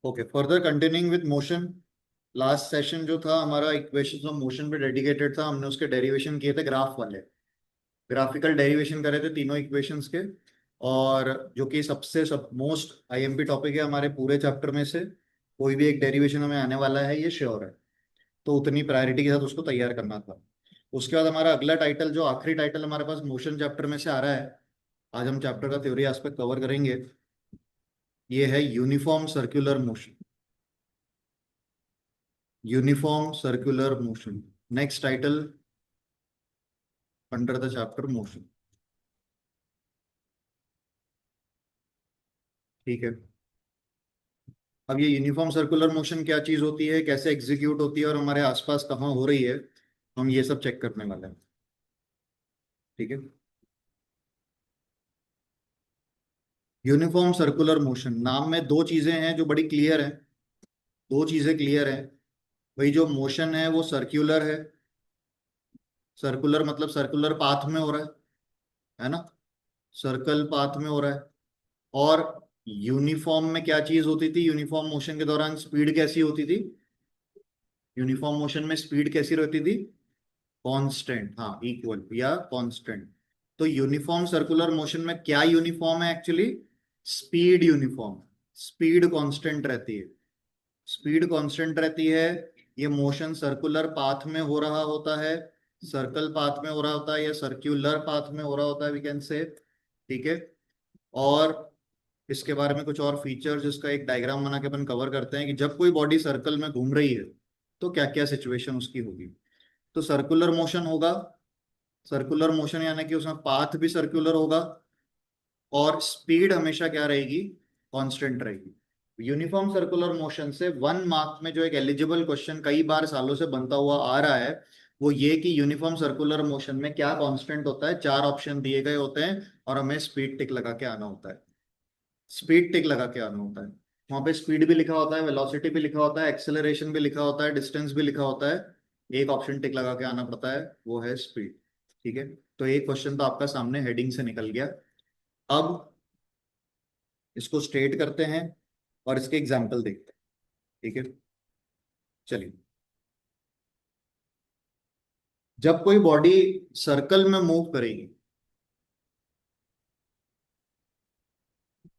Okay, further continuing with motion. Last session जो था हमारा इक्वेशंस ऑफ मोशन पे डेडिकेटेड था। हमने उसके डेरिवेशन किए थे ग्राफ वाले, ग्राफिकल डेरिवेशन करे थे तीनों इक्वेशंस के। और जो कि सबसे सब मोस्ट आईएमपी टॉपिक है हमारे पूरे चैप्टर में से, कोई भी एक डेरिवेशन हमें आने वाला है ये श्योर है। तो उतनी प्रायोरिटी के साथ उसको तैयार करना था। उसके बाद हमारा अगला टाइटल, जो आखिरी टाइटल हमारे पास मोशन चैप्टर में से आ रहा है, आज हम चैप्टर का थ्योरी एस्पेक्ट कवर करेंगे। ये है uniform circular motion. Uniform circular motion, next title under the chapter motion. ठीक है। अब ये यूनिफॉर्म सर्कुलर मोशन क्या चीज होती है, कैसे एग्जीक्यूट होती है और हमारे आसपास कहाँ हो रही है, हम ये सब चेक करने वाले हैं। ठीक है। यूनिफॉर्म सर्कुलर मोशन नाम में दो चीजें हैं जो बड़ी क्लियर हैं। दो चीजें क्लियर हैं। वही जो मोशन है वो सर्कुलर है। सर्कुलर मतलब सर्कुलर पाथ में हो रहा है ना। सर्कल पाथ में हो रहा है। और यूनिफॉर्म में क्या चीज होती थी, यूनिफॉर्म मोशन के दौरान स्पीड कैसी होती थी। यूनिफॉर्म मोशन में स्पीड कैसी रहती थी, कांस्टेंट, हाँ इक्वल या कांस्टेंट। तो यूनिफॉर्म सर्कुलर मोशन में क्या यूनिफॉर्म है actually, speed uniform. Speed constant रहती है। स्पीड कांस्टेंट रहती है। ये मोशन सर्कुलर पाथ में हो रहा होता है, सर्कल पाथ में हो रहा होता है या सर्क्यूलर पाथ में हो रहा होता है, वी कैन से। ठीक है। और इसके बारे में कुछ और फीचर्स, इसका एक डायग्राम बना के अपन कवर करते हैं कि जब कोई बॉडी सर्कल में घूम रही है तो क्या क्या सिचुएशन उसकी होगी। तो सर्कुलर मोशन होगा। सर्कुलर मोशन यानी कि उसमें पाथ भी सर्कुलर होगा और स्पीड हमेशा क्या रहेगी, कांस्टेंट रहेगी। यूनिफॉर्म सर्कुलर मोशन से 1 मार्क में जो एक एलिजिबल क्वेश्चन कई बार सालों से बनता हुआ आ रहा है, वो ये कि यूनिफॉर्म सर्कुलर मोशन में क्या कांस्टेंट होता है। 4 ऑप्शन दिए गए होते हैं और हमें स्पीड टिक लगा के आना होता है। स्पीड टिक लगा के आना होता है। वहां पे स्पीड भी लिखा होता है, वेलोसिटी भी लिखा होता है, एक्सेलरेशन भी लिखा होता है, डिस्टेंस भी लिखा होता है। एक ऑप्शन टिक लगा के आना पड़ता है, वो है स्पीड। ठीक है। तो एक क्वेश्चन तो आपका सामने हेडिंग से निकल गया। अब इसको स्ट्रेट करते हैं और इसके एग्जाम्पल देखते हैं। ठीक है। चलिए। जब कोई बॉडी सर्कल में मूव करेगी,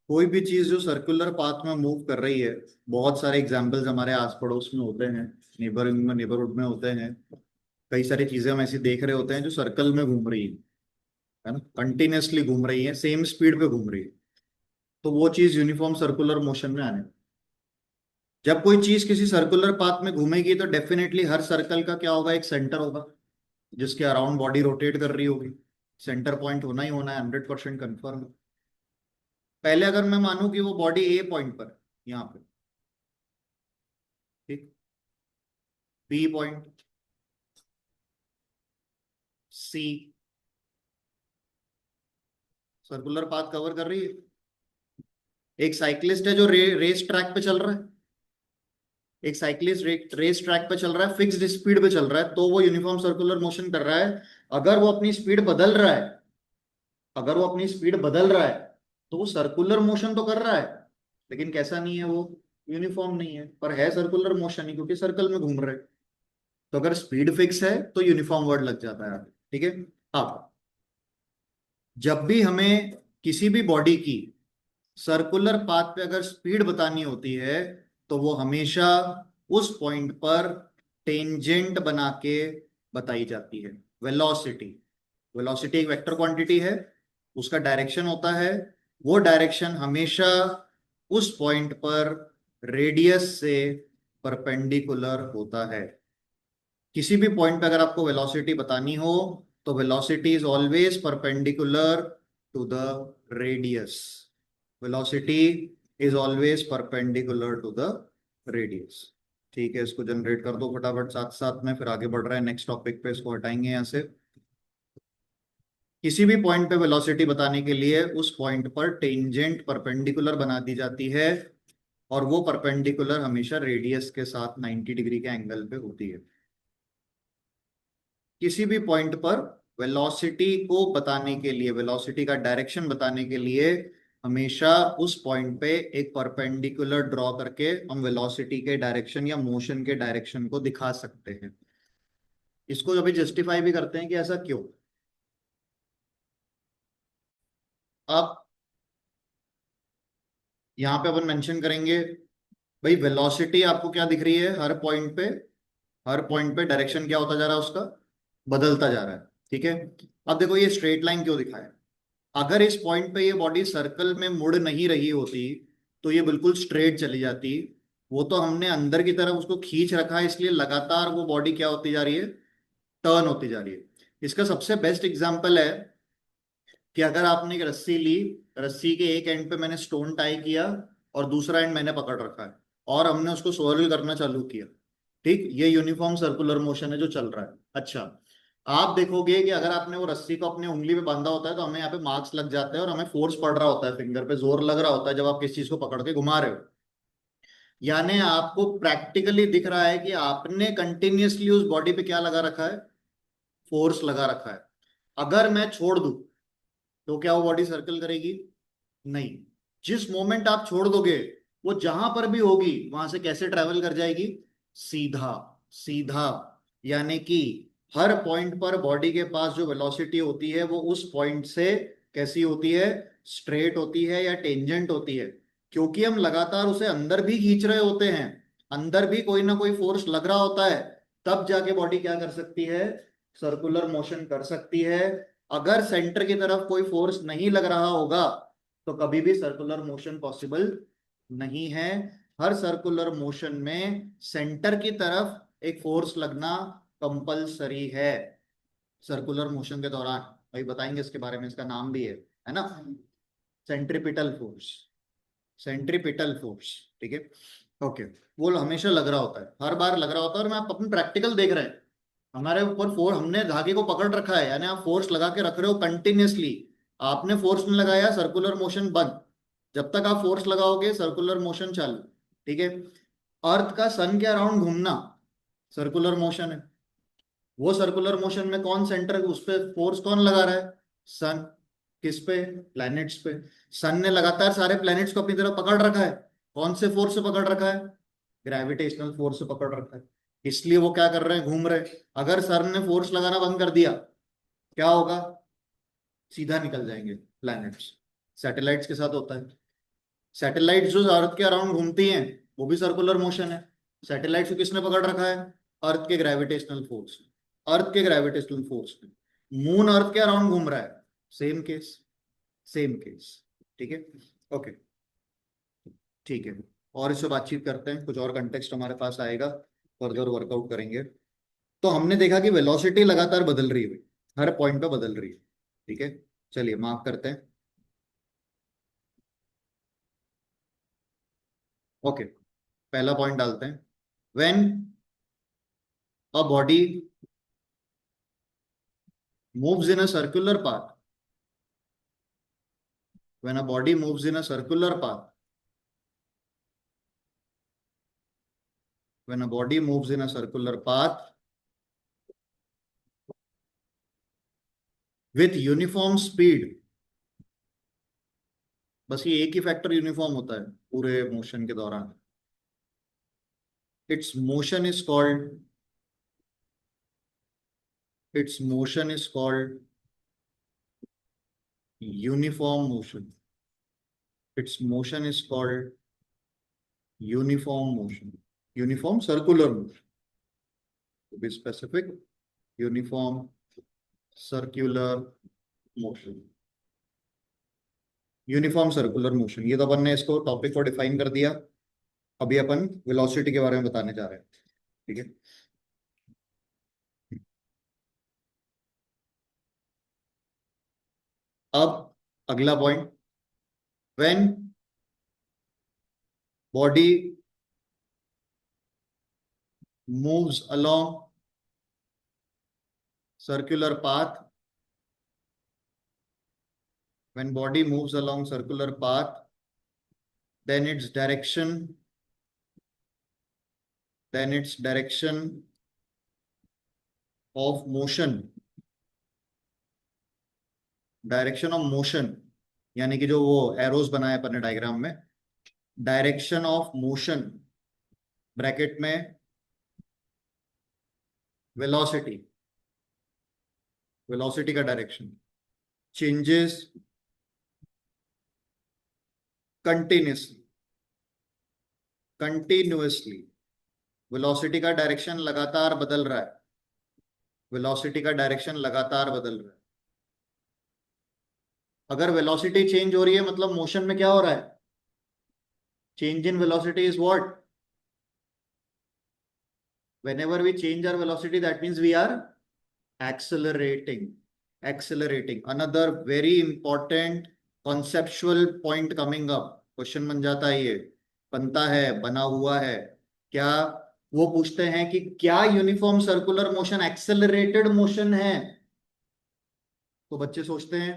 कोई भी चीज जो सर्कुलर पाथ में मूव कर रही है, बहुत सारे एग्जाम्पल्स हमारे आस पड़ोस में होते हैं, नेबरिंग में, नेबरहुड में होते हैं। कई सारी चीजें हम ऐसी देख रहे होते हैं जो सर्कल में घूम रही है ना, कंटिन्यूअसली घूम रही है, सेम स्पीड पे घूम रही है। तो वो चीज यूनिफॉर्म सर्कुलर मोशन में आने। जब कोई चीज किसी सर्कुलर पाथ में घूमेगी तो डेफिनेटली हर सर्कल का क्या होगा, एक सेंटर होगा जिसके अराउंड बॉडी रोटेट कर रही होगी। सेंटर पॉइंट होना ही होना है, 100% कन्फर्म। पहले अगर मैं मानूं कि वो बॉडी ए पॉइंट पर, यहाँ पे, ठीक, बी पॉइंट, सी, सर्कुलर पाथ कवर कर रही है। एक साइक्लिस्ट है जो रेस ट्रैक पे चल रहा है। एक साइक्लिस्ट रेस ट्रैक पे चल रहा है, फिक्स्ड स्पीड पे चल रहा है, तो वो यूनिफॉर्म सर्कुलर मोशन कर रहा है। अगर वो अपनी स्पीड बदल रहा है, अगर वो अपनी स्पीड बदल रहा है तो वो सर्कुलर मोशन तो कर रहा है, लेकिन कैसा नहीं है वो, यूनिफॉर्म नहीं है, पर है सर्कुलर मोशन ही क्योंकि सर्कल में घूम रहे हैं। तो अगर स्पीड फिक्स है तो यूनिफॉर्म वर्ड लग जाता है। ठीक है। अब जब भी हमें किसी भी बॉडी की सर्कुलर पाथ पे अगर स्पीड बतानी होती है तो वो हमेशा उस पॉइंट पर टेंजेंट बना के बताई जाती है। वेलोसिटी, वेलोसिटी एक वेक्टर क्वांटिटी है, उसका डायरेक्शन होता है। वो डायरेक्शन हमेशा उस पॉइंट पर रेडियस से परपेंडिकुलर होता है। किसी भी पॉइंट पे अगर आपको वेलोसिटी बतानी हो तो velocity is always perpendicular to the radius. Velocity is always perpendicular to the radius. ठीक है, इसको जनरेट कर दो फटाफट, साथ साथ में फिर आगे बढ़ रहा है नेक्स्ट टॉपिक पे, इसको हटाएंगे यहाँ से। किसी भी पॉइंट पे वेलोसिटी बताने के लिए उस पॉइंट पर टेंजेंट परपेंडिकुलर बना दी जाती है, और वो परपेंडिकुलर हमेशा रेडियस के साथ 90 डिग्री के एंगल पे होती है। किसी भी पॉइंट पर वेलोसिटी को बताने के लिए, वेलोसिटी का डायरेक्शन बताने के लिए हमेशा उस पॉइंट पे एक परपेंडिकुलर ड्रॉ करके हम वेलोसिटी के डायरेक्शन या मोशन के डायरेक्शन को दिखा सकते हैं। इसको अभी जस्टिफाई भी करते हैं कि ऐसा क्यों। अब यहाँ पे अपन मेंशन करेंगे, भाई वेलोसिटी आपको क्या दिख रही है, हर पॉइंट पे डायरेक्शन क्या होता जा रहा है उसका, बदलता जा रहा है। ठीक है। अब देखो ये स्ट्रेट लाइन क्यों दिखा है। अगर इस पॉइंट पे ये बॉडी सर्कल में मुड़ नहीं रही होती तो ये बिल्कुल स्ट्रेट चली जाती। वो तो हमने अंदर की तरफ उसको खींच रखा है, इसलिए लगातार वो बॉडी क्या होती जा रही है, टर्न होती जा रही है। इसका सबसे बेस्ट एग्जांपल है कि अगर आपने एक रस्सी ली, रस्सी के एक एंड पे मैंने स्टोन टाई किया और दूसरा एंड मैंने पकड़ रखा है और हमने उसको स्वर्ल करना चालू किया। ठीक, ये यूनिफॉर्म सर्कुलर मोशन है जो चल रहा है। अच्छा, आप देखोगे कि अगर आपने वो रस्सी को अपने उंगली पे बांधा होता है तो हमें यहाँ पे मार्क्स लग जाते हैं और हमें फोर्स पड़ रहा होता है, फिंगर पे जोर लग रहा होता है जब आप किसी चीज को पकड़ के घुमा रहे हो। यानी आपको प्रैक्टिकली दिख रहा है कि आपने कंटिन्यूअसली उस बॉडी पे क्या लगा रखा है, फोर्स लगा रखा है। अगर मैं छोड़ दूं तो क्या वो बॉडी सर्कल करेगी, नहीं। जिस मोमेंट आप छोड़ दोगे वो जहां पर भी होगी वहां से कैसे ट्रेवल कर जाएगी, सीधा सीधा। यानी कि हर पॉइंट पर बॉडी के पास जो वेलोसिटी होती है वो उस पॉइंट से कैसी होती है, स्ट्रेट होती है या टेंजेंट होती है। क्योंकि हम लगातार उसे अंदर भी खींच रहे होते हैं, अंदर भी कोई ना कोई फोर्स लग रहा होता है, तब जाके बॉडी क्या कर सकती है, सर्कुलर मोशन कर सकती है। अगर सेंटर की तरफ कोई फोर्स नहीं लग रहा होगा तो कभी भी सर्कुलर मोशन पॉसिबल नहीं है। हर सर्कुलर मोशन में सेंटर की तरफ एक फोर्स लगना कंपलसरी है सर्कुलर मोशन के दौरान। भाई बताएंगे इसके बारे में, इसका नाम भी है ना, सेंट्रीपिटल फोर्स, सेंट्रीपिटल फोर्स। ठीक है, ओके। वो हमेशा लग रहा होता है, हर बार लग रहा होता है, और मैं आप अपनी प्रैक्टिकल देख रहे हैं, हमारे ऊपर फोर्स, हमने धागे को पकड़ रखा है, यानी आप फोर्स लगा के रख रहे हो कंटिन्यूअसली। आपने फोर्स नहीं लगाया, सर्कुलर मोशन बंद। जब तक आप फोर्स लगाओगे सर्कुलर मोशन चालू। ठीक है। अर्थ का सन के अराउंड घूमना सर्कुलर मोशन है। वो सर्कुलर मोशन में कौन सेंटर, उस पे फोर्स कौन लगा रहा है, सन। किस पे, प्लैनेट्स पे। सन ने लगातार सारे प्लैनेट्स को अपनी तरफ पकड़ रखा है। कौन से फोर्स से पकड़ रखा है, ग्रेविटेशनल फोर्स से पकड़ रखा है। इसलिए वो क्या कर रहे हैं, घूम रहे हैं। अगर सन ने फोर्स लगाना बंद कर दिया क्या होगा, सीधा निकल जाएंगे प्लैनेट्स। सैटेलाइट्स के साथ होता है। सैटेलाइट्स जो अर्थ के अराउंड घूमती हैं वो भी सर्कुलर मोशन है। सैटेलाइट्स को किसने पकड़ रखा है, अर्थ के ग्रेविटेशनल फोर्स, अर्थ के ग्रेविटेशनल फोर्स पे। मून अर्थ के अराउंड घूम रहा है, सेम केस, सेम केस। ठीक है, ओके, ठीक है। और इससे बातचीत करते हैं, कुछ और कंटेक्स्ट हमारे पास आएगा, फर्दर वर्कआउट करेंगे। तो हमने देखा कि वेलोसिटी लगातार बदल रही है, हर पॉइंट पे बदल रही है। ठीक है, चलिए मार्क करते हैं। ओके, पहला पॉइंट डालते हैं। When a body moves in a circular path, when a body moves in a circular path, when a body moves in a circular path with uniform speed, बस ये एक ही फैक्टर यूनिफॉर्म होता है पूरे motion के दौरान, its motion is called, its motion is called uniform motion, its motion is called uniform motion, uniform circular motion, to be specific, uniform circular motion, uniform circular motion. ये तो अपन ने इसको topic को डिफाइन कर दिया। अभी अपन वेलोसिटी के बारे में बताने जा रहे हैं। ठीक है, अब अगला point, when body moves along circular path, when body moves along circular path, then its direction, then its direction of motion, direction of motion, यानी कि जो वो एरोज बनाए अपन ने डायग्राम में, डायरेक्शन ऑफ मोशन ब्रैकेट में वेलोसिटी, वेलोसिटी का direction changes continuously, continuously velocity का डायरेक्शन लगातार बदल रहा है, वेलोसिटी का डायरेक्शन लगातार बदल रहा है। अगर वेलोसिटी चेंज हो रही है मतलब मोशन में क्या हो रहा है? Change in velocity is what? whenever we change our velocity, that means we are accelerating, accelerating. Another very important conceptual point coming up, question बन जाता है, ये बनता है, बना हुआ है क्या? वो पूछते हैं कि क्या uniform circular motion accelerated motion है? तो बच्चे सोचते हैं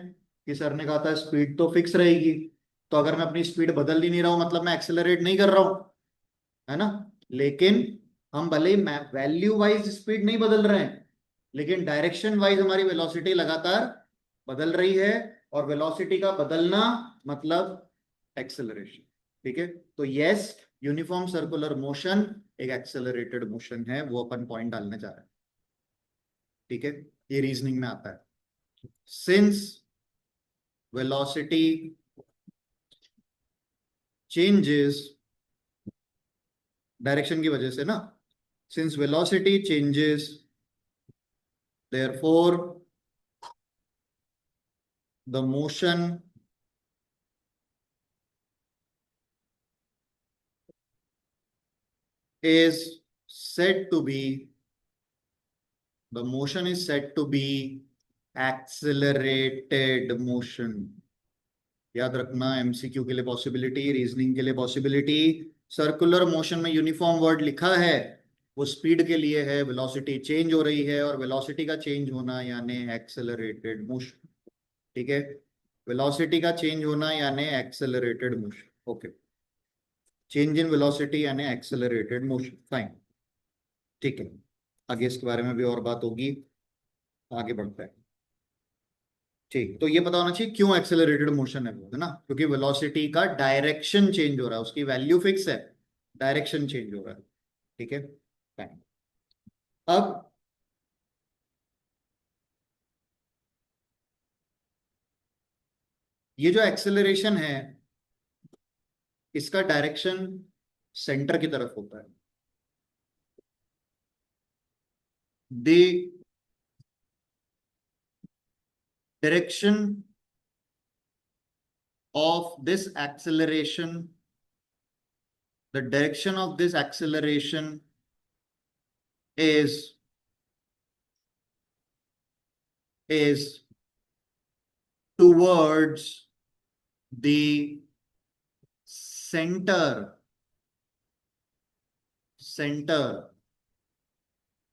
कि सर ने कहा था स्पीड तो फिक्स रहेगी, तो अगर मैं अपनी स्पीड बदल ही नहीं रहा हूं मतलब मैं एक्सेलरेट नहीं कर रहा हूं, है ना? लेकिन हम भले ही वैल्यू वाइज स्पीड नहीं बदल रहे हैं, लेकिन डायरेक्शन वाइज हमारी वेलोसिटी लगातार बदल रही है, और वेलोसिटी का बदलना मतलब एक्सेलरेशन। ठीक है, तो यस, यूनिफॉर्म सर्कुलर मोशन एक एक्सेलरेटेड मोशन है, वो अपन पॉइंट डालने जा रहे हैं। ठीक है, ये रीजनिंग में आता है। सिंस वेलोसिटी चेंजेस, डायरेक्शन की वजह से ना, since velocity changes therefore the motion is said to be, the motion is said to be accelerated motion। याद रखना, एमसीक्यू के लिए पॉसिबिलिटी, रीजनिंग के लिए पॉसिबिलिटी। सर्कुलर मोशन में यूनिफॉर्म वर्ड लिखा है, वो स्पीड के लिए है, वेलोसिटी चेंज हो रही है, और वेलोसिटी का चेंज होना यानी एक्सेलरेटेड मोशन। ठीक है, वेलोसिटी का चेंज होना यानी accelerated motion. Okay, change in velocity यानी एक्सेलरेटेड मोशन, फाइन। ठीक है, आगे इसके बारे में भी और बात होगी, आगे बढ़ते हैं। ठीक, तो ये पता होना चाहिए क्यों एक्सेलरेटेड मोशन है वो, है ना? क्योंकि वेलोसिटी का डायरेक्शन चेंज हो रहा है, उसकी वैल्यू फिक्स है, डायरेक्शन चेंज हो रहा है। ठीक है, फाइन। अब ये जो एक्सेलरेशन है, इसका डायरेक्शन सेंटर की तरफ होता है। The direction of this acceleration, the direction of this acceleration is towards the center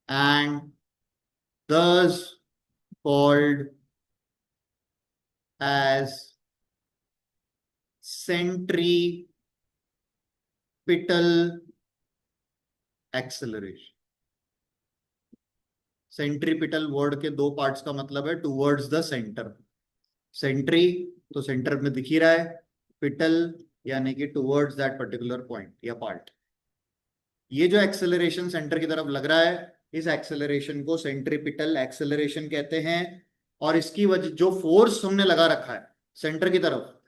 and thus called as centripetal acceleration। Centripetal word के दो पार्ट्स का मतलब है टूवर्ड्स द सेंटर। सेंट्री तो सेंटर में दिख ही रहा है, पिटल यानी कि टूवर्ड्स दैट पर्टिकुलर पॉइंट या पार्ट। ये जो एक्सेलरेशन सेंटर की तरफ लग रहा है, इस एक्सेलरेशन को सेंट्रीपिटल एक्सेलरेशन कहते हैं। और इसकी वजह, जो फोर्स हमने लगा रखा है सेंटर की तरफ,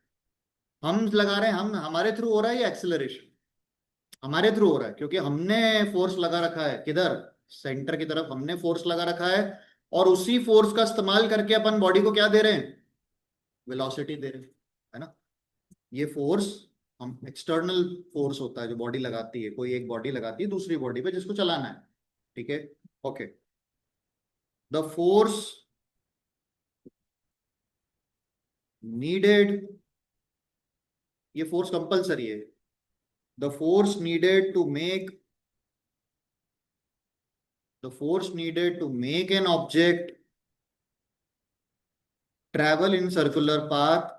हम लगा रहे हैं, हम हमारे थ्रू हो रहा है ये एक्सेलरेशन, हमारे थ्रू हो रहा है क्योंकि हमने फोर्स लगा रखा है किधर, सेंटर की तरफ हमने फोर्स लगा रखा है। और उसी फोर्स का इस्तेमाल करके अपन बॉडी को क्या दे रहे हैं? वेलोसिटी दे रहे हैं, है ना? ये फोर्स, हम एक्सटर्नल फोर्स होता है जो बॉडी लगाती है, कोई एक बॉडी लगाती है दूसरी बॉडी पे जिसको चलाना है। ठीक है, ओके। द फोर्स नीडेड, ये फोर्स कंपलसरी है। The force needed to make, the force needed to make an object travel in circular path,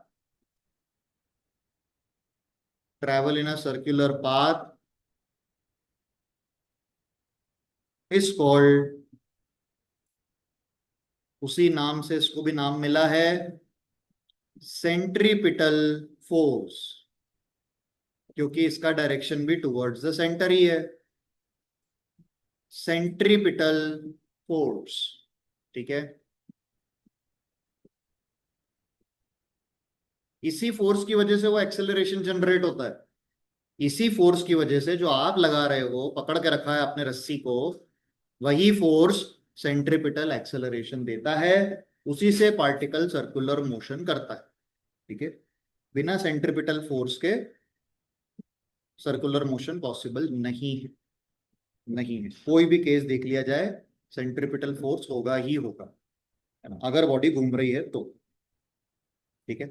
travel in a circular path is called, उसी नाम से इसको भी नाम मिला है, सेंट्रीपिटल फोर्स, क्योंकि इसका डायरेक्शन भी टुवर्ड्स द सेंटर ही है। सेंट्रीपिटल फोर्स, ठीक है। इसी फोर्स की वजह से वो एक्सेलरेशन जनरेट होता है। इसी फोर्स की वजह से जो आप लगा रहे हो, पकड़ के रखा है आपने रस्सी को, वही फोर्स सेंट्रीपिटल एक्सेलरेशन देता है। उसी से पार्टिकल सर्कुलर मोशन करता है, ठीक है। बिना सेंट्रीपिटल फोर्स के सर्कुलर मोशन पॉसिबल नहीं है। नहीं है, कोई भी केस देख लिया जाए, सेंट्रीपिटल फोर्स होगा ही होगा, है ना, अगर बॉडी घूम रही है तो। ठीक है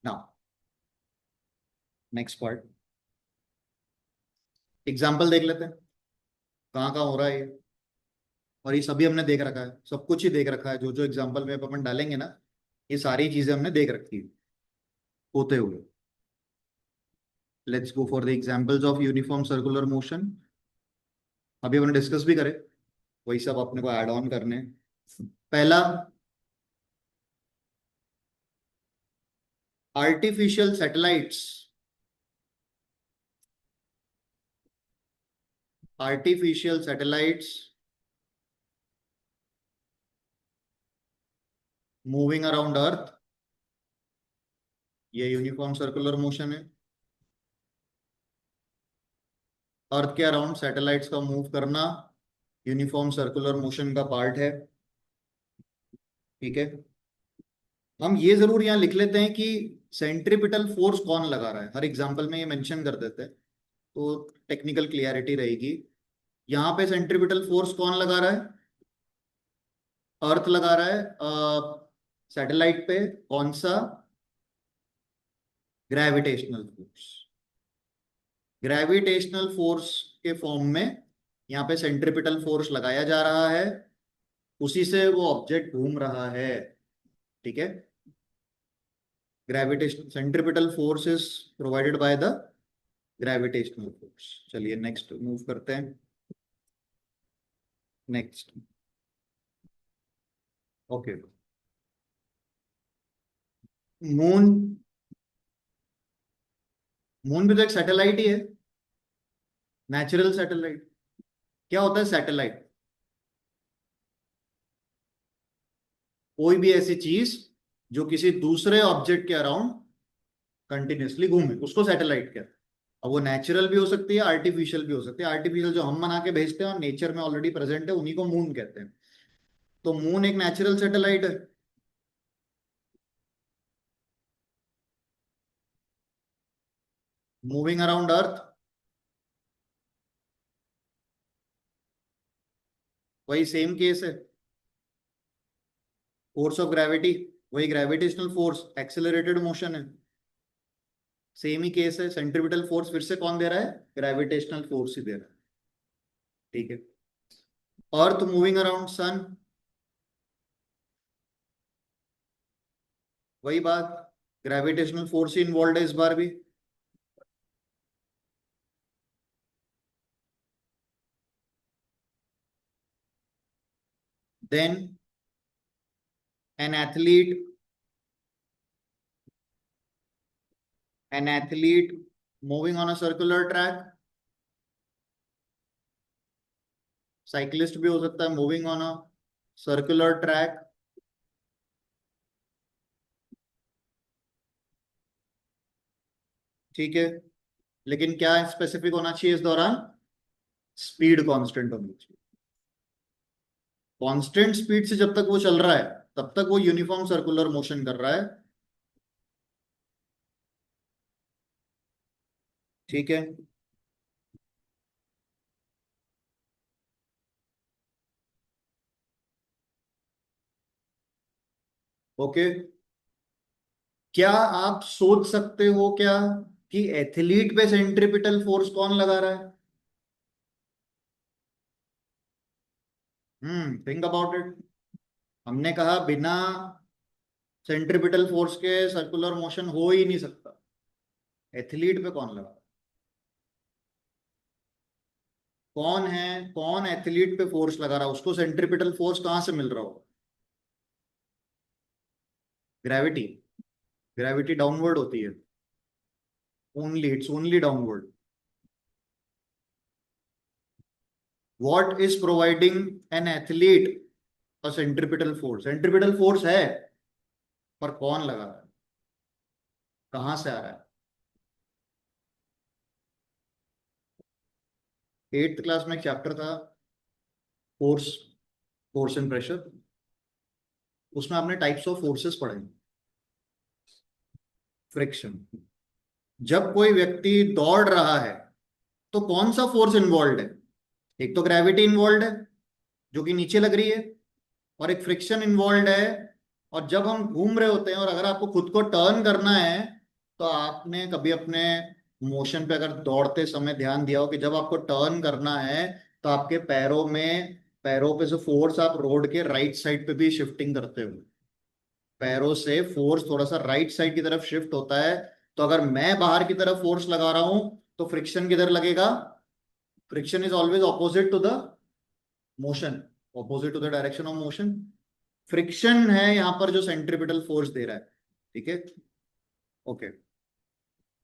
ना। नेक्स्ट पार्ट, एग्जाम्पल देख लेते हैं कहाँ कहाँ हो रहा है ये। और ये सभी हमने देख रखा है, सब कुछ ही देख रखा है, जो जो एग्जाम्पल में अपन डालेंगे ना, ये सारी चीजें हमने देख रखी है होते हुए। Let's go for the examples of uniform circular motion. अभी हमने डिस्कस भी करे, वही सब अपने को ऐड ऑन करने हैं। पहला, artificial satellites. Artificial satellites moving around earth, ये यूनिफॉर्म सर्कुलर मोशन है। अर्थ के अराउंड सैटेलाइट्स का मूव करना यूनिफॉर्म सर्कुलर मोशन का पार्ट है, ठीक है। हम ये जरूर यहाँ लिख लेते हैं कि सेंट्रीपिटल फोर्स कौन लगा रहा है, हर एग्जांपल में ये मेंशन कर देते हैं, तो टेक्निकल क्लियरिटी रहेगी। यहाँ पे सेंट्रीपिटल फोर्स कौन लगा रहा है? अर्थ लगा रहा है। सैटेलाइट पे कौन सा? Gravitational force. ग्रेविटेशनल फोर्स के फॉर्म में यहाँ पे सेंट्रीपिटल फोर्स लगाया जा रहा है, उसी से वो ऑब्जेक्ट घूम रहा है, ठीक है। Gravitation centripetal force is provided by the gravitational force. चलिए नेक्स्ट मूव करते हैं। Next, okay, moon. मून भी तो एक सैटेलाइट ही है, नेचुरल सैटेलाइट। क्या होता है सैटेलाइट? कोई भी ऐसी चीज जो किसी दूसरे ऑब्जेक्ट के अराउंड कंटिन्यूअसली घूमे, उसको सैटेलाइट कहते हैं। अब वो नेचुरल भी हो सकती है, आर्टिफिशियल भी हो सकती है। आर्टिफिशियल जो हम बना के भेजते हैं और नेचर में ऑलरेडी प्रेजेंट है, उन्हीं को मून कहते हैं। तो मून एक नेचुरल सैटेलाइट है। मूविंग अराउंड अर्थ, वही सेम केस है। फोर्स ऑफ ग्रेविटी, वही ग्रेविटेशनल फोर्स, एक्सेलरेटेड मोशन है, सेम ही केस है। सेंट्रीपिटल फोर्स फिर से कौन दे रहा है? ग्रेविटेशनल फोर्स ही दे रहा है, ठीक है। अर्थ मूविंग अराउंड सन, वही बात, ग्रेविटेशनल फोर्स ही इन्वॉल्व है इस बार भी। Then an athlete, moving on a circular track. Cyclist भी हो सकता है moving on a circular track, ठीक है। लेकिन क्या स्पेसिफिक होना चाहिए इस दौरान? स्पीड कांस्टेंट होनी चाहिए। कांस्टेंट स्पीड से जब तक वो चल रहा है, तब तक वो यूनिफॉर्म सर्कुलर मोशन कर रहा है, ठीक है। ओके, क्या आप सोच सकते हो क्या कि एथलीट पे सेंट्रीपिटल फोर्स कौन लगा रहा है? Think about it. हमने कहा बिना सेंट्रीपिटल फोर्स के सर्कुलर मोशन हो ही नहीं सकता। एथलीट पे कौन लगा? कौन है? कौन एथलीट पे फोर्स लगा रहा है? उसको सेंट्रीपिटल फोर्स कहां से मिल रहा होगा? ग्रेविटी, ग्रेविटी डाउनवर्ड होती है, only, it's only downward. What is providing an athlete a centripetal force? Centripetal force है, पर कौन लगा रहा है, कहां से आ रहा है? एट्थ क्लास में एक चैप्टर था, फोर्स, फोर्स एंड प्रेशर. उसमें आपने टाइप्स ऑफ फोर्सेस पढ़े. फ्रिक्शन. जब कोई व्यक्ति दौड़ रहा है तो कौन सा फोर्स इन्वॉल्व है? एक तो ग्रेविटी इन्वॉल्व है जो कि नीचे लग रही है, और एक फ्रिक्शन इन्वॉल्व है. और जब हम घूम रहे होते हैं और अगर आपको खुद को टर्न करना है, तो आपने कभी अपने मोशन पे अगर दौड़ते समय ध्यान दिया हो कि जब आपको टर्न करना है तो आपके पैरों में, पैरों पे से फोर्स आप रोड के राइट साइड पे भी शिफ्टिंग करते हो. पैरों से फोर्स थोड़ा सा राइट साइड की तरफ शिफ्ट होता है. तो अगर मैं बाहर की तरफ फोर्स लगा रहा हूं तो फ्रिक्शन किधर लगेगा? Friction is always opposite to the motion, opposite to the direction of motion. Friction है यहां पर जो सेंट्रिपिटल फोर्स दे रहा है. ठीक है, ओके.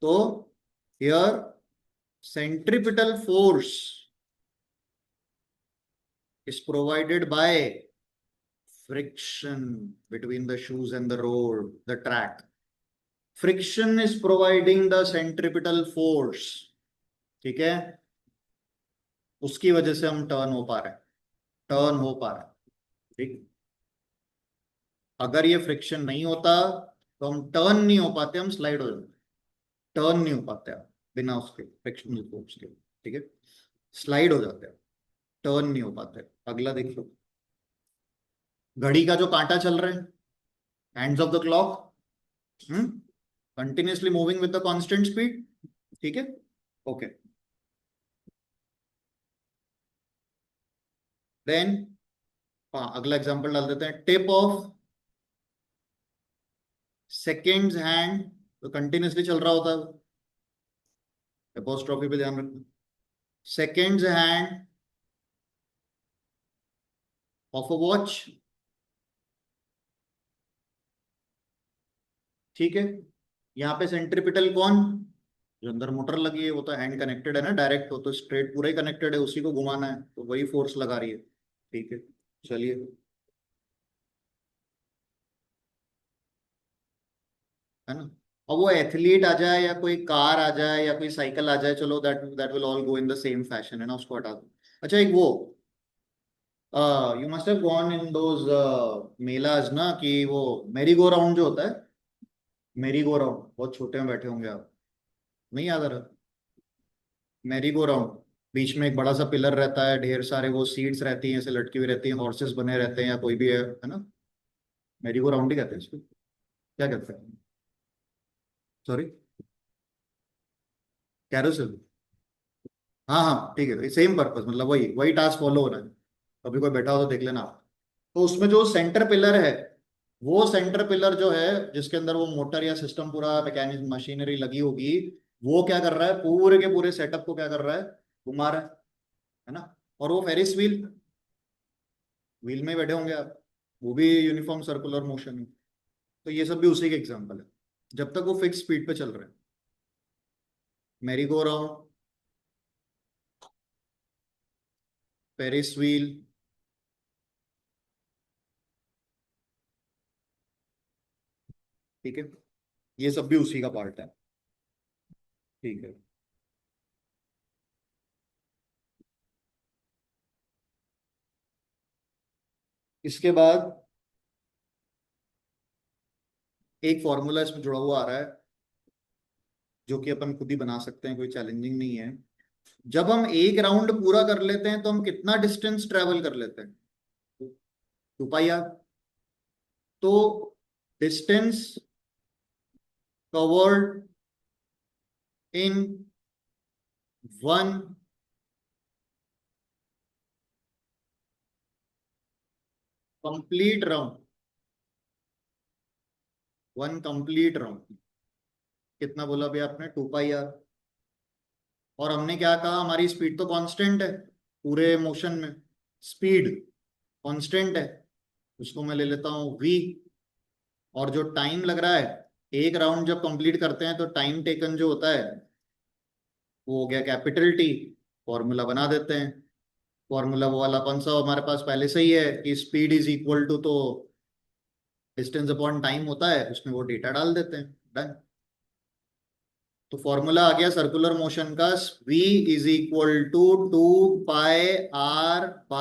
तो here centripetal force is provided by friction between the shoes and the road, the track. Friction is providing the centripetal force. ठीक है, उसकी वजह से हम टर्न हो पा रहे हैं, टर्न हो पा रहे हैं. ठीक, अगर ये फ्रिक्शन नहीं होता तो हम टर्न नहीं हो पाते, हम स्लाइड हो जाते, टर्न नहीं हो पाते आप बिना उसके फ्रिक्शनल फोर्स के. ठीक है, स्लाइड हो जाते हैं, टर्न नहीं हो पाते. अगला देख लो, घड़ी का जो कांटा चल रहा है, hands of the clock, continuously moving with the constant speed. ठीक है, ओके. देन हाँ, अगला एग्जांपल डाल देते हैं. टिप ऑफ सेकेंड्स हैंड, तो कंटिन्यूसली चल रहा होता है, एपोस्ट्रोफी पे ध्यान रखना. Seconds hand of a watch. ठीक है, यहाँ पे सेंट्रिपिटल कौन, जो अंदर मोटर लगी है वो तो हैंड कनेक्टेड है ना, डायरेक्ट हो तो स्ट्रेट पूरा ही कनेक्टेड है, उसी को घुमाना है तो वही फोर्स लगा रही है. ठीक है, चलिए. है ना. अब वो एथलीट आ जाए या कोई कार आ जाए या कोई साइकिल आ जाए, चलो that that will all go in the same fashion, है ना, उसको हटा दो. अच्छा, एक वो, you must have gone in those melas ना, कि वो मेरी गो राउंड जो होता है, मेरी गो राउंड, बहुत छोटे में बैठे होंगे आप, नहीं याद आ रहा? मैरी गो राउंड, बीच में एक बड़ा सा पिलर रहता है, ढेर सारे वो सीट्स रहती हैं, ऐसे लटकी हुई रहती हैं, हॉर्सेस बने रहते हैं या कोई भी है ना. मैरी गो राउंड ही कहते हैं इसको, क्या कहते हैं, सॉरी, कैरोसेल. हाँ हाँ ठीक है, सेम पर्पस, मतलब वही वही टास्क फॉलो हो रहा है. कभी कोई बैठा हो तो देख लेना आप. तो उसमें जो सेंटर पिलर है, वो सेंटर पिलर जो है जिसके अंदर वो मोटर या सिस्टम पूरा मैकेनिज्म मशीनरी लगी होगी, वो क्या कर रहा है, पूरे के पूरे सेटअप को क्या कर रहा है, घुमा रहा है ना. और वो फेरिस व्हील, व्हील में बैठे होंगे आप, वो भी यूनिफॉर्म सर्कुलर मोशन है. तो ये सब भी उसी के एग्जाम्पल है, जब तक वो फिक्स स्पीड पे चल रहे हैं. Merry go round, ferris wheel. ठीक है, ये सब भी उसी का पार्ट है. ठीक है, इसके बाद एक फॉर्मूला इसमें जुड़ा हुआ आ रहा है, जो कि अपन खुद ही बना सकते हैं, कोई चैलेंजिंग नहीं है. जब हम एक राउंड पूरा कर लेते हैं तो हम कितना डिस्टेंस ट्रेवल कर लेते हैं? 2 पाई आर. तो distance covered in one complete round, one complete round, कितना बोला अभी आपने, 2 पाई आर. और हमने क्या कहा, हमारी स्पीड तो कांस्टेंट है पूरे मोशन में, स्पीड कांस्टेंट है, उसको मैं ले लेता हूँ v. और जो टाइम लग रहा है, एक राउंड जब कंप्लीट करते हैं तो टाइम टेकन जो होता है वो हो गया कैपिटल टी। फॉर्मूला बना देते हैं। फॉर्मूला वो वाला कौन सा हमारे पास पहले से ही है कि स्पीड इज इक्वल टू, तो डिस्टेंस अपॉन टाइम होता है, उसमें वो डेटा डाल देते हैं। डन। तो फॉर्मूला आ गया सर्कुलर मोशन का, v is equal to 2 πr/t।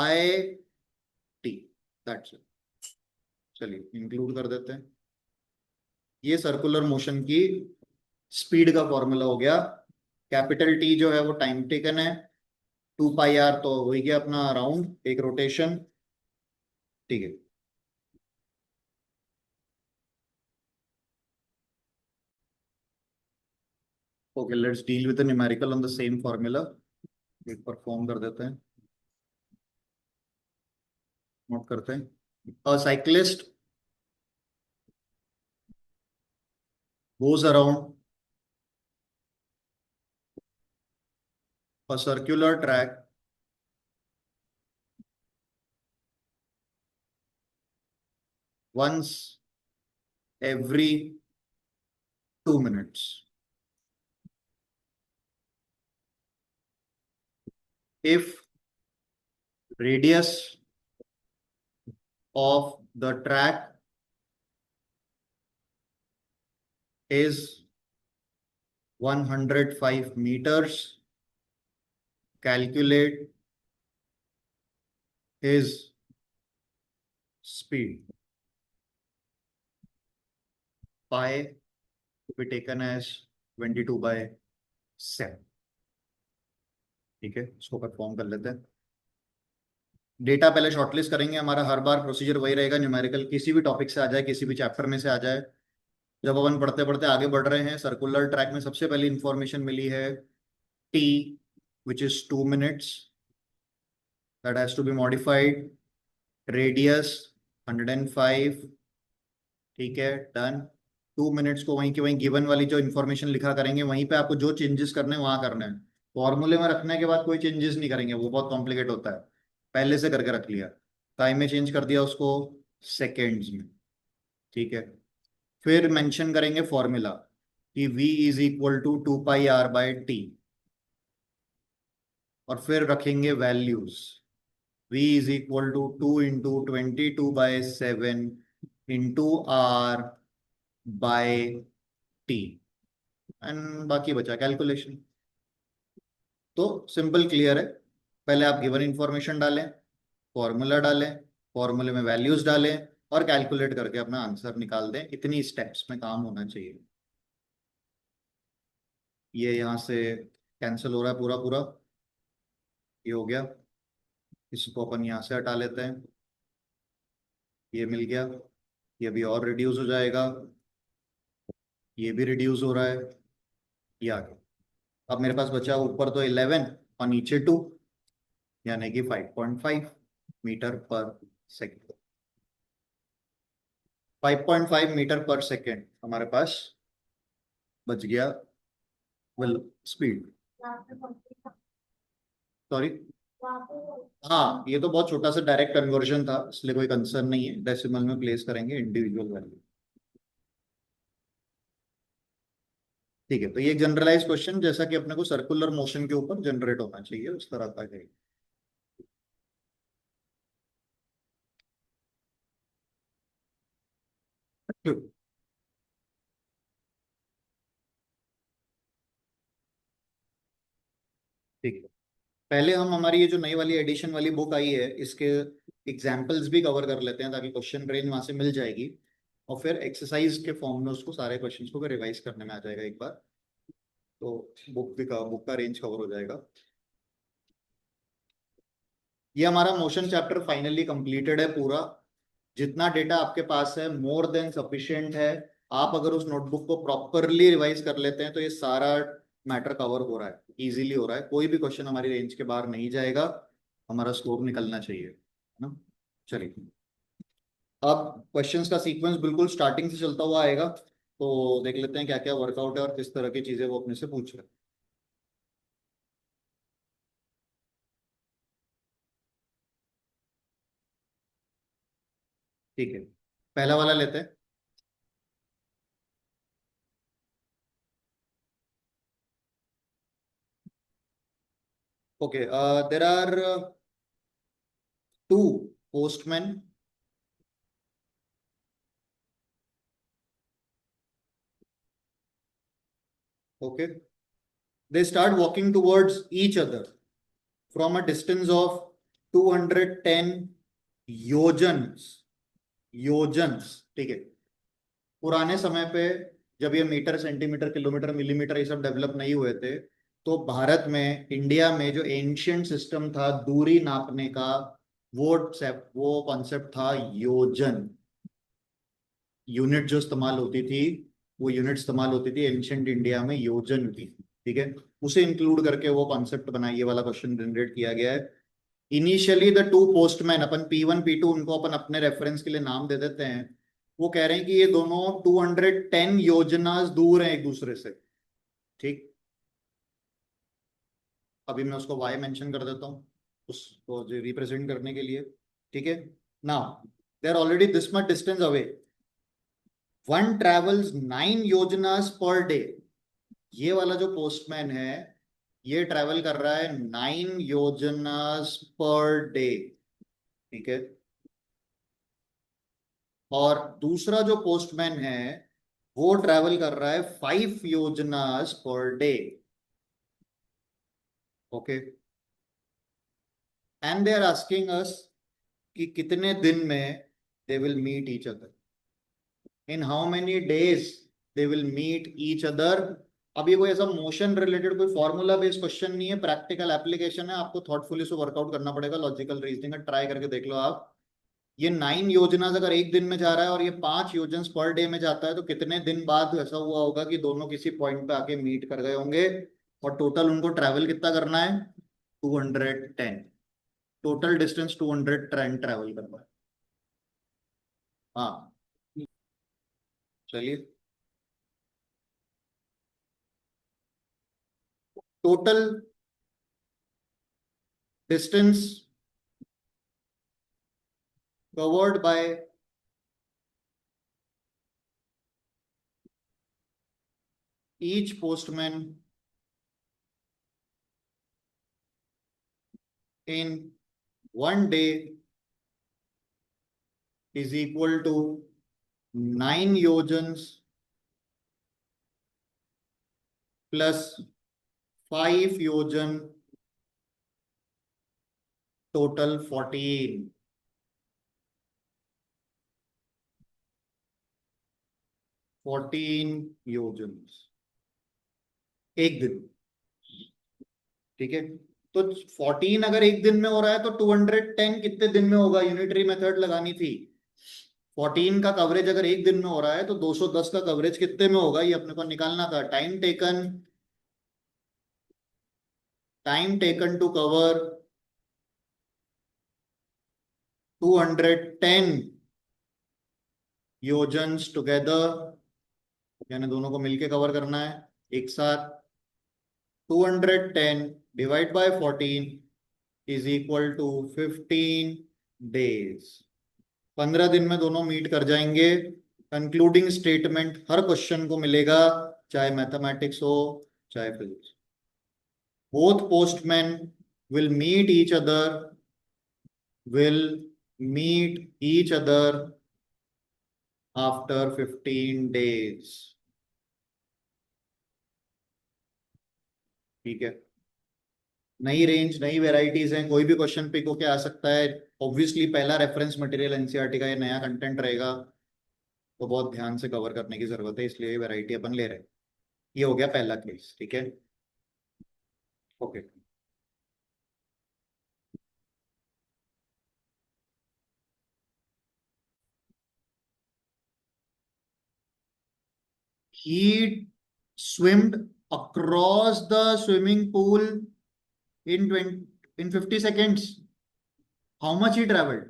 That's it. चलिए इंक्लूड कर देते हैं। ये सर्कुलर मोशन की स्पीड का फॉर्मूला हो गया। कैपिटल टी जो है वो टाइम टेकन है, 2 πr तो वही गया अपना राउंड, एक रोटेशन। ठीक है। Okay, let's deal with the numerical on the same formula. एक परफॉर्म कर देते हैं, नोट करते हैं। अ cyclist goes around a circular track once every 2 minutes. If radius of the track is 105 meters, calculate his speed. Pi to be taken as 22/7। ठीक है, इसको perform कर लेते हैं। डेटा पहले शॉर्टलिस्ट करेंगे। हमारा हर बार प्रोसीजर वही रहेगा, न्यूमेरिकल किसी भी टॉपिक से आ जाए, किसी भी चैप्टर में से आ जाए। जब अपन पढ़ते पढ़ते आगे बढ़ रहे हैं, सर्कुलर ट्रैक में सबसे पहली इंफॉर्मेशन मिली है T, which is 2 minutes, that has to be modified. Radius 105। ठीक है, डन। 2 minutes को वहीं के वहीं गिवन वाली जो इन्फॉर्मेशन लिखा करेंगे, वहीं पे आपको जो चेंजेस करने हैं वहां करने हैं। फॉर्मूले में रखने के बाद कोई चेंजेस नहीं करेंगे, वो बहुत कॉम्प्लिकेट होता है। पहले से करके रख लिया। टाइम में चेंज कर दिया उसको सेकेंड्स में। ठीक है। फिर मेंशन करेंगे फॉर्मूला कि v is equal to 2 πr/t। और फिर रखेंगे values. v is equal to 2 × 22/7 × r/t। And बाकी बचा कैलकुलेशन। तो सिंपल क्लियर है। पहले आप गिवन इंफॉर्मेशन डालें, फॉर्मूला डालें, फॉर्मूले में वैल्यूज डालें, और कैलकुलेट करके अपना आंसर निकाल दें। इतनी स्टेप्स में काम होना चाहिए। ये यहाँ से कैंसिल हो रहा है पूरा पूरा। ये हो गया। इसको अपन यहाँ से हटा लेते हैं। ये मिल गया। ये भी और रिड्यूस हो जाएगा। ये भी रिड्यूस हो रहा है। ये आ गया। अब मेरे पास बचा ऊपर तो 11 और नीचे 2, यानी कि 5.5 मीटर पर सेकेंड। 5.5 मीटर पर सेकेंड हमारे पास बच गया। Well, speed. सॉरी। हाँ, ये तो बहुत छोटा सा डायरेक्ट कन्वर्जन था, इसलिए कोई कंसर्न नहीं है। डेसिमल में प्लेस करेंगे इंडिविजुअल वैल्यू। ठीक है, तो ये एक जनरलाइज क्वेश्चन, जैसा कि अपने को सर्कुलर मोशन के ऊपर जनरेट होना चाहिए, उस तरह का है। ठीक है। पहले हम हमारी ये जो नई वाली एडिशन वाली बुक आई है, इसके एग्जाम्पल्स भी कवर कर लेते हैं, ताकि क्वेश्चन रेंज वहां से मिल जाएगी। और फिर एक्सरसाइज के फॉर्म में उसको सारे क्वेश्चंस को रिवाइज करने में आ जाएगा एक बार। तो बुक का रेंज कवर हो जाएगा। ये हमारा मोशन चैप्टर फाइनली कंप्लीटेड है पूरा। जितना डेटा आपके पास है मोर देन सफिशिएंट है। आप अगर उस नोटबुक को प्रॉपरली रिवाइज कर लेते हैं तो ये सारा मैटर कवर हो रहा है, इजीली हो रहा है। कोई भी क्वेश्चन हमारी रेंज के बाहर नहीं जाएगा। हमारा स्कोर निकलना चाहिए, है ना। चलिए, अब क्वेश्चंस का सीक्वेंस बिल्कुल स्टार्टिंग से चलता हुआ आएगा। तो देख लेते हैं क्या क्या वर्कआउट है और किस तरह की चीजें वो अपने से पूछ रहे हैं। ठीक है, पहला वाला लेते हैं। Okay, there are two postmen. Okay, they start walking towards each other from a distance of 210 योजन्स. योजन्स, ठीक है. पुराने समय पे जब ये मीटर, सेंटीमीटर, किलोमीटर, मिलीमीटर ये सब डेवलप नहीं हुए थे, तो भारत में, इंडिया में जो एंशियंट सिस्टम था दूरी नापने का, वो कॉन्सेप्ट था योजन. यूनिट जो इस्तेमाल होती थी, वो यूनिट इस्तेमाल होती थी एंशियंट इंडिया में योजन की. ठीक है, उसे इंक्लूड करके वो कॉन्सेप्ट बना, ये वाला क्वेश्चन जनरेट किया गया है. Initially the two postman, upon P1 P2 उनको अपन अपने रेफरेंस के लिए नाम दे देते हैं. वो कह रहे हैं कि ये दोनों 210 योजनास दूर हैं एक दूसरे से. ठीक, अभी मैं उसको वाई मेंशन कर देता हूँ उसको रिप्रेजेंट करने के लिए. ठीक है, now they are already this much distance away. One travels 9 योजनास पर डे. ये वाला जो पोस्टमैन है, ये ट्रेवल कर रहा है 9 योजनास पर डे. ठीक है, और दूसरा जो पोस्टमैन है वो ट्रैवल कर रहा है 5 योजनास पर day. Okay, and they are asking us कि कितने दिन में they will meet each other, in how many days they will meet each other. अब ये कोई ऐसा मोशन रिलेटेड कोई फॉर्मूला बेस्ड क्वेश्चन नहीं है, प्रैक्टिकल एप्लीकेशन है. आपको थॉटफुली इसको वर्कआउट करना पड़ेगा, लॉजिकल रीजनिंग ट्राई करके देख लो आप. ये 9 योजना अगर एक दिन में जा रहा है और ये 5 योजन पर डे में जाता है, तो कितने दिन बाद ऐसा हुआ होगा कि दोनों किसी पॉइंट पे आके मीट कर गए होंगे. और टोटल उनको ट्रैवल कितना करना है? 210. टोटल डिस्टेंस 210 ट्रैवल करना है. हाँ, चलिए. Total distance covered by each postman in 1 day is equal to 9 yojans plus 5 yojan, total 14. 14 योजन्स एक दिन. ठीक है, तो 14 अगर एक दिन में हो रहा है तो 210 कितने दिन में होगा? यूनिटरी मेथड लगानी थी. 14 का कवरेज अगर एक दिन में हो रहा है तो 210 का कवरेज कितने में होगा, ये अपने को निकालना था. टाइम टेकन टू कवर 210 योजन्स टुगेदर, यानी दोनों को मिलके कवर करना है एक साथ. 210 divide by 14 is equal to 15 days. 15 दिन में दोनों मीट कर जाएंगे. कंक्लूडिंग स्टेटमेंट हर क्वेश्चन को मिलेगा, चाहे मैथमेटिक्स हो चाहे physics. Both postman will meet each other, will meet each other after 15 days. ठीक है, नई रेंज, नई वेराइटीज हैं, कोई भी क्वेश्चन पिक होके आ सकता है. ऑब्वियसली पहला रेफरेंस मटेरियल एनसीईआरटी का ये नया कंटेंट रहेगा, तो बहुत ध्यान से कवर करने की जरूरत है, इसलिए वेराइटी अपन ले रहे हैं. ये हो गया पहला केस. ठीक है, okay. He swimmed across the swimming pool in 50 seconds. How much he traveled?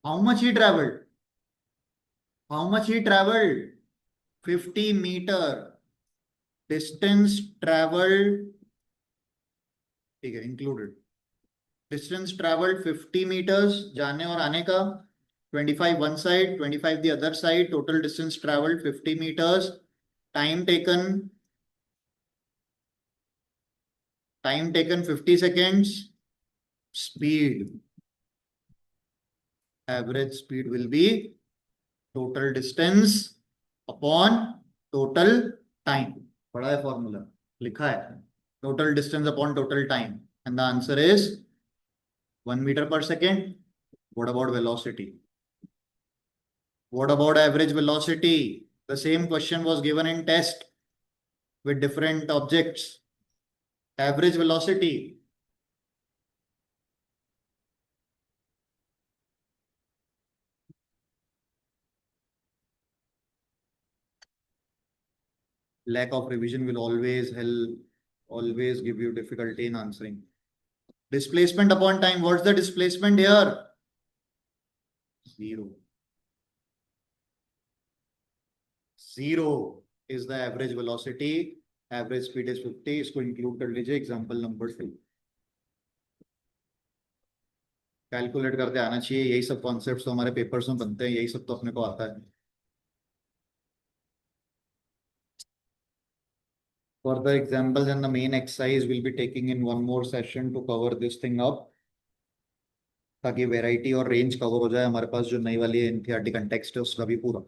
How much he traveled? How much he traveled? 50 meter. Distance traveled, ठीक है, included. Distance traveled 50 meters जाने और आने का. 25 one side, 25 the other side. Total distance traveled 50 meters. Time taken time taken 50 seconds, speed, average speed will be total distance upon total time. पढ़ा है formula, लिखा है, total distance upon total time, and the answer is 1 meter per second. What about velocity? What about average velocity? The same question was given in test with different objects. Average velocity. Lack of revision will always give you difficulty in answering. Displacement upon time. What's the displacement here? 0. 0 is the average velocity. Average speed is 50. इसको include कर लीजिए. Example number 2. Calculate करते आना चाहिए. यही सब concepts तो हमारे पेपर्स में बनते हैं. यही सब तो अपने को आता है. Further examples and the main exercise we'll be taking in one more session to cover this thing up, ताकि वैरायटी और रेंज कवर हो जाए. हमारे पास जो नई वाली एनसीईआरटी कंटेक्स्ट है उसका भी पूरा